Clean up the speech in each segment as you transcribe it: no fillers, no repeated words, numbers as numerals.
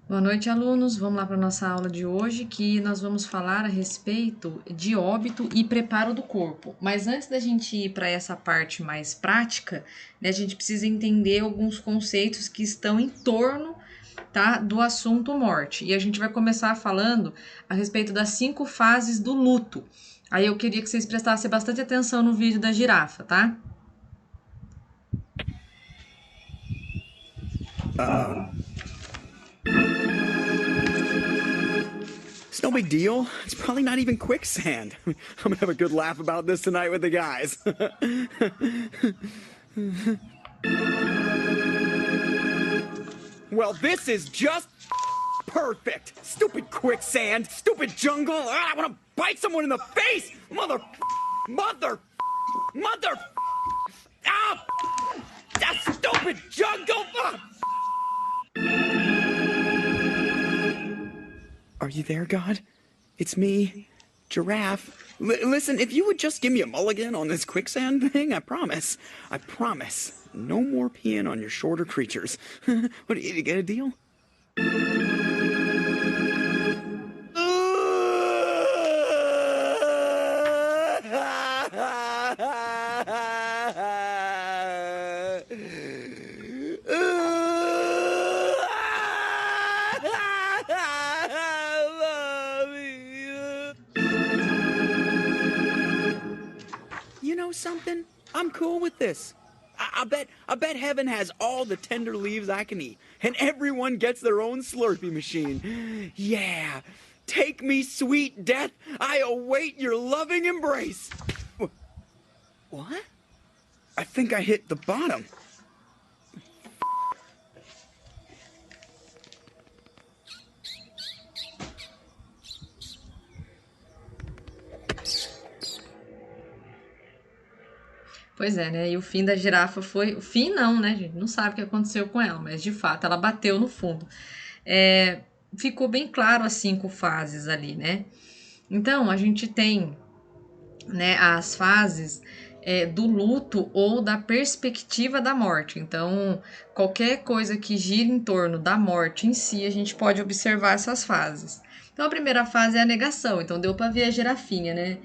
Boa noite, alunos. Vamos lá para a nossa aula de hoje, que nós vamos falar a respeito de óbito e preparo do corpo. Mas antes da gente ir para essa parte mais prática, né, a gente precisa entender alguns conceitos que estão em torno, tá, do assunto morte. E a gente vai começar falando a respeito das 5 fases do luto. Aí eu queria que vocês prestassem bastante atenção no vídeo da girafa, tá? It's no big deal. It's probably not even quicksand. I'm gonna have a good laugh about this tonight with the guys. Well, this is just perfect. Stupid quicksand, stupid jungle. I want to bite someone in the face. Mother. Ah! That stupid jungle. Are you there, God? It's me, Giraffe. Listen, if you would just give me a mulligan on this quicksand thing, I promise. No more peeing on your shorter creatures. What, did you get a deal? You know something? I'm cool with this. I bet heaven has all the tender leaves I can eat, and everyone gets their own Slurpee machine. Yeah, take me, sweet death. I await your loving embrace. What? I think I hit the bottom. Pois é, né? E o fim da girafa foi. O fim não, né, gente? Não sabe o que aconteceu com ela, mas de fato ela bateu no fundo. Ficou bem claro as 5 fases ali, né? Então a gente tem, né, as fases do luto ou da perspectiva da morte. Então, qualquer coisa que gira em torno da morte em si, a gente pode observar essas fases. Então, a primeira fase é a negação. Então, deu para ver a girafinha, né?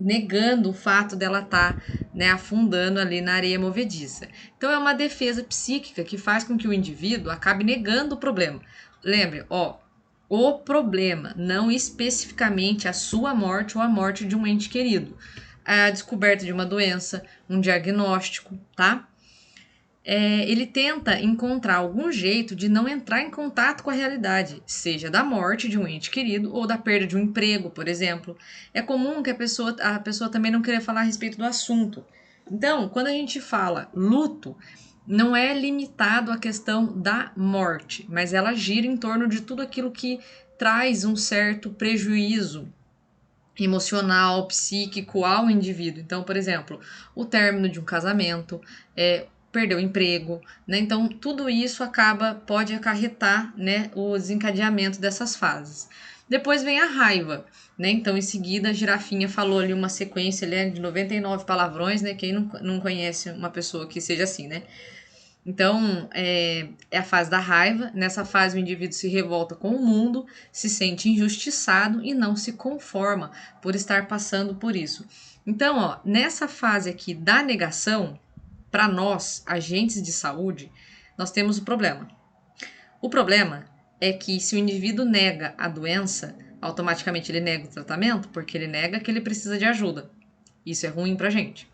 Negando o fato dela estar, né, afundando ali na areia movediça. Então, é uma defesa psíquica que faz com que o indivíduo acabe negando o problema. Lembre, o problema, não especificamente a sua morte ou a morte de um ente querido. A descoberta de uma doença, um diagnóstico, tá? Ele tenta encontrar algum jeito de não entrar em contato com a realidade, seja da morte de um ente querido ou da perda de um emprego, por exemplo. É comum que a pessoa também não queira falar a respeito do assunto. Então, quando a gente fala luto, não é limitado à questão da morte, mas ela gira em torno de tudo aquilo que traz um certo prejuízo emocional, psíquico ao indivíduo. Então, por exemplo, o término de um casamento, perder o emprego, né? Então, tudo isso pode acarretar, né, o desencadeamento dessas fases. Depois vem a raiva, né? Então, em seguida, a girafinha falou ali uma sequência ali, de 99 palavrões, né? Quem não conhece uma pessoa que seja assim, né? Então, é a fase da raiva. Nessa fase, o indivíduo se revolta com o mundo, se sente injustiçado e não se conforma por estar passando por isso. Então, nessa fase aqui da negação, para nós, agentes de saúde, nós temos o problema. O problema é que se o indivíduo nega a doença, automaticamente ele nega o tratamento, porque ele nega que ele precisa de ajuda. Isso é ruim pra gente.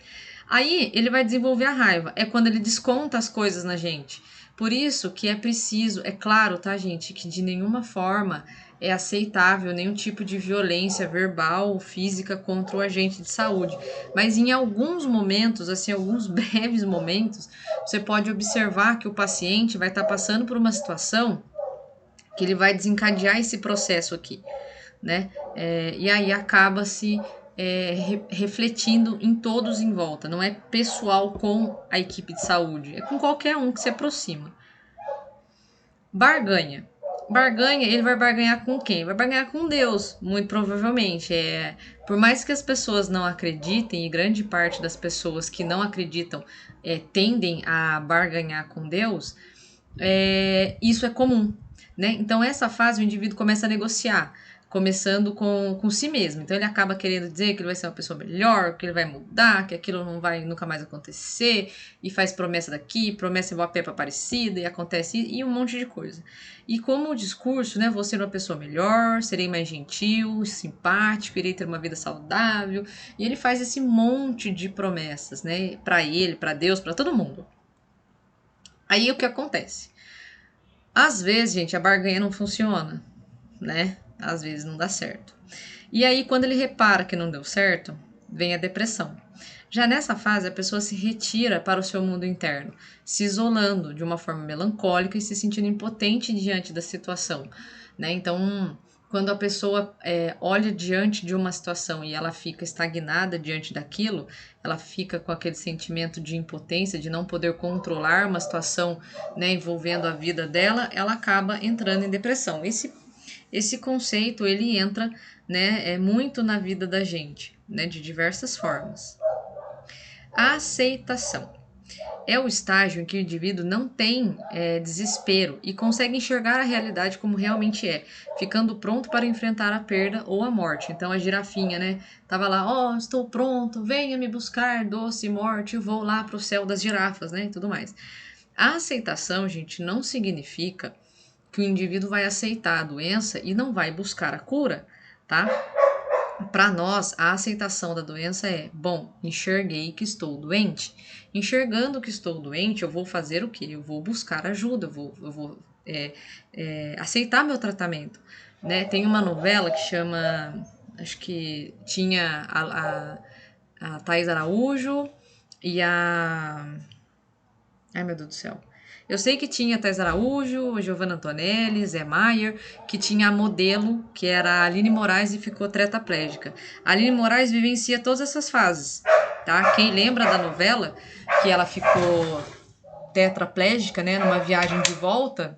Aí ele vai desenvolver a raiva. É quando ele desconta as coisas na gente. Por isso que é preciso, é claro, tá, gente, que de nenhuma forma é aceitável nenhum tipo de violência verbal ou física contra o agente de saúde. Mas em alguns momentos, assim, alguns breves momentos, você pode observar que o paciente vai estar passando por uma situação que ele vai desencadear esse processo aqui, né? E aí acaba se refletindo em todos em volta. Não é pessoal com a equipe de saúde, é com qualquer um que se aproxima. Barganha. Barganha, ele vai barganhar com quem? Vai barganhar com Deus, muito provavelmente. Por mais que as pessoas não acreditem, e grande parte das pessoas que não acreditam tendem a barganhar com Deus, isso é comum. né? Então, essa fase o indivíduo começa a negociar, começando com si mesmo. Então, ele acaba querendo dizer que ele vai ser uma pessoa melhor, que ele vai mudar, que aquilo não vai nunca mais acontecer, e faz promessa daqui, promessa igual a Peppa Aparecida, e acontece, e um monte de coisa. E como o discurso, né, vou ser uma pessoa melhor, serei mais gentil, simpático, irei ter uma vida saudável, e ele faz esse monte de promessas, né, para ele, para Deus, para todo mundo. Aí o que acontece? Às vezes, gente, a barganha não funciona, né? Às vezes não dá certo. E aí, quando ele repara que não deu certo, vem a depressão. Já nessa fase, a pessoa se retira para o seu mundo interno, se isolando de uma forma melancólica e se sentindo impotente diante da situação, né? Então, quando a pessoa olha diante de uma situação e ela fica estagnada diante daquilo, ela fica com aquele sentimento de impotência, de não poder controlar uma situação, né, envolvendo a vida dela, ela acaba entrando em depressão. Esse conceito, ele entra, né, muito na vida da gente, né, de diversas formas. A aceitação é o estágio em que o indivíduo não tem desespero e consegue enxergar a realidade como realmente é, ficando pronto para enfrentar a perda ou a morte. Então a girafinha, né, tava lá, estou pronto, venha me buscar, doce morte, vou lá para o céu das girafas, né, e tudo mais. A aceitação, gente, não significa que o indivíduo vai aceitar a doença e não vai buscar a cura, tá? Para nós, a aceitação da doença é, bom, enxerguei que estou doente. Enxergando que estou doente, eu vou fazer o quê? Eu vou buscar ajuda, eu vou aceitar meu tratamento. Né? Tem uma novela que chama, acho que tinha a Thaís Araújo e ai, meu Deus do céu. Eu sei que tinha Thais Araújo, Giovanna Antonelli, Zé Maier, que tinha a modelo, que era a Aline Moraes e ficou tetraplégica. A Aline Moraes vivencia todas essas fases, tá? Quem lembra da novela, que ela ficou tetraplégica, né, numa viagem de volta,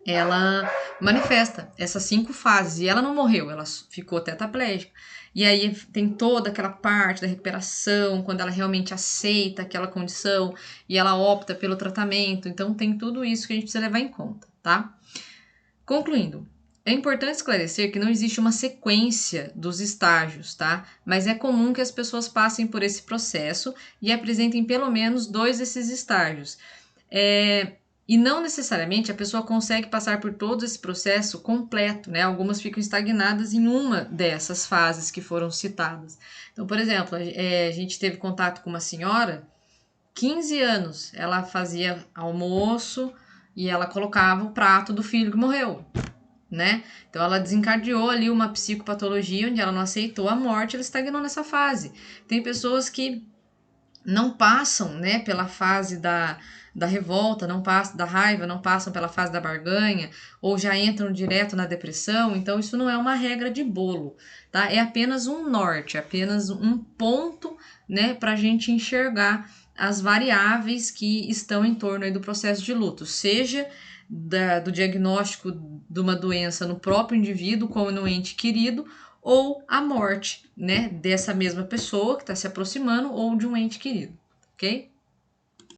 ela manifesta essas 5 fases e ela não morreu, ela ficou tetraplégica. E aí tem toda aquela parte da recuperação, quando ela realmente aceita aquela condição e ela opta pelo tratamento. Então tem tudo isso que a gente precisa levar em conta, tá? Concluindo, é importante esclarecer que não existe uma sequência dos estágios, tá? Mas é comum que as pessoas passem por esse processo e apresentem pelo menos 2 desses estágios. E não necessariamente a pessoa consegue passar por todo esse processo completo, né? Algumas ficam estagnadas em uma dessas fases que foram citadas. Então, por exemplo, a gente teve contato com uma senhora, 15 anos, ela fazia almoço e ela colocava o prato do filho que morreu, né? Então ela desencadeou ali uma psicopatologia onde ela não aceitou a morte, ela estagnou nessa fase. Tem pessoas que não passam, né, pela fase da revolta, não passam da raiva, não passam pela fase da barganha, ou já entram direto na depressão. Então isso não é uma regra de bolo, tá? É apenas um norte, apenas um ponto, né, para a gente enxergar as variáveis que estão em torno aí do processo de luto, seja do diagnóstico de uma doença no próprio indivíduo como no ente querido, ou a morte, né, dessa mesma pessoa que está se aproximando ou de um ente querido, ok?